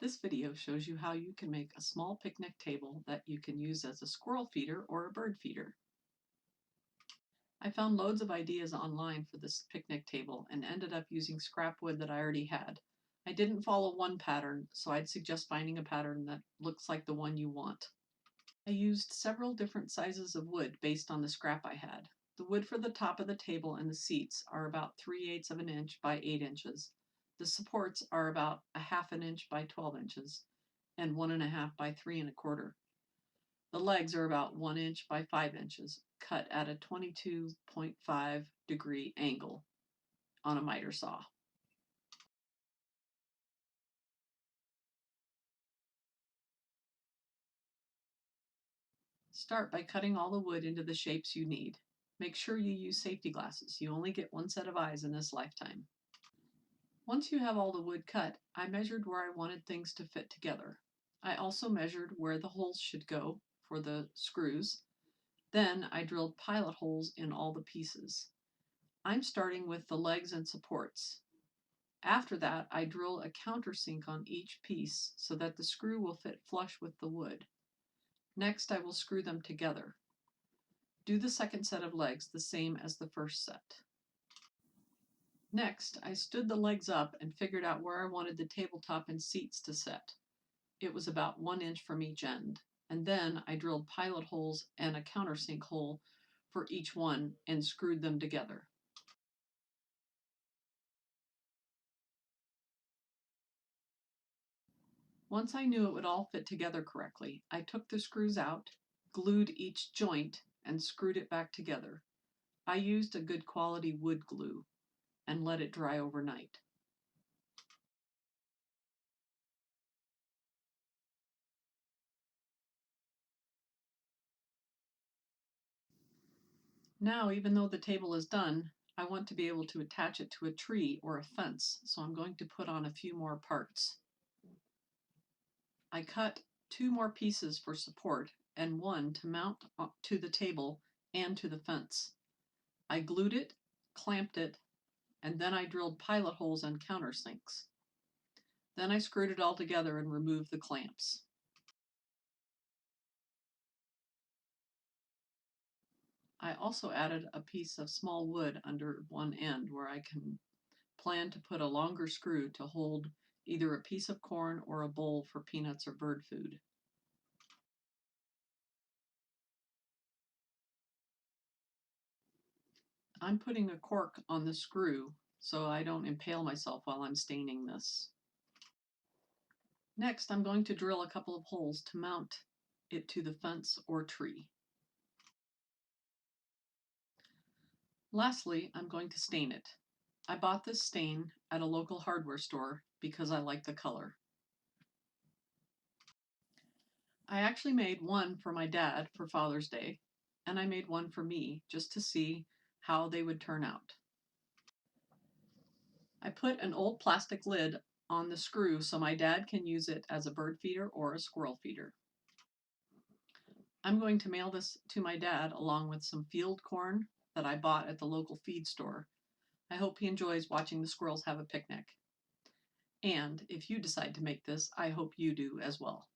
This video shows you how you can make a small picnic table that you can use as a squirrel feeder or a bird feeder. I found loads of ideas online for this picnic table and ended up using scrap wood that I already had. I didn't follow one pattern, so I'd suggest finding a pattern that looks like the one you want. I used several different sizes of wood based on the scrap I had. The wood for the top of the table and the seats are about 3/8 of an inch by 8 inches. The supports are about a half an inch by 12 inches and 1.5 by 3 1/4. The legs are about 1 inch by 5 inches, cut at a 22.5-degree angle on a miter saw. Start by cutting all the wood into the shapes you need. Make sure you use safety glasses. You only get one set of eyes in this lifetime. Once you have all the wood cut, I measured where I wanted things to fit together. I also measured where the holes should go for the screws. Then I drilled pilot holes in all the pieces. I'm starting with the legs and supports. After that, I drill a countersink on each piece so that the screw will fit flush with the wood. Next, I will screw them together. Do the second set of legs the same as the first set. Next, I stood the legs up and figured out where I wanted the tabletop and seats to sit. It was about 1 inch from each end. And then I drilled pilot holes and a countersink hole for each one and screwed them together. Once I knew it would all fit together correctly, I took the screws out, glued each joint, and screwed it back together. I used a good quality wood glue and let it dry overnight. Now, even though the table is done, I want to be able to attach it to a tree or a fence, so I'm going to put on a few more parts. I cut 2 more pieces for support and 1 to mount to the table and to the fence. I glued it, clamped it, and then I drilled pilot holes and countersinks. Then I screwed it all together and removed the clamps. I also added a piece of small wood under one end where I can plan to put a longer screw to hold either a piece of corn or a bowl for peanuts or bird food. I'm putting a cork on the screw so I don't impale myself while I'm staining this. Next, I'm going to drill a couple of holes to mount it to the fence or tree. Lastly, I'm going to stain it. I bought this stain at a local hardware store because I like the color. I actually made one for my dad for Father's Day, and I made one for me just to see how they would turn out. I put an old plastic lid on the screw so my dad can use it as a bird feeder or a squirrel feeder. I'm going to mail this to my dad along with some field corn that I bought at the local feed store. I hope he enjoys watching the squirrels have a picnic. And if you decide to make this, I hope you do as well.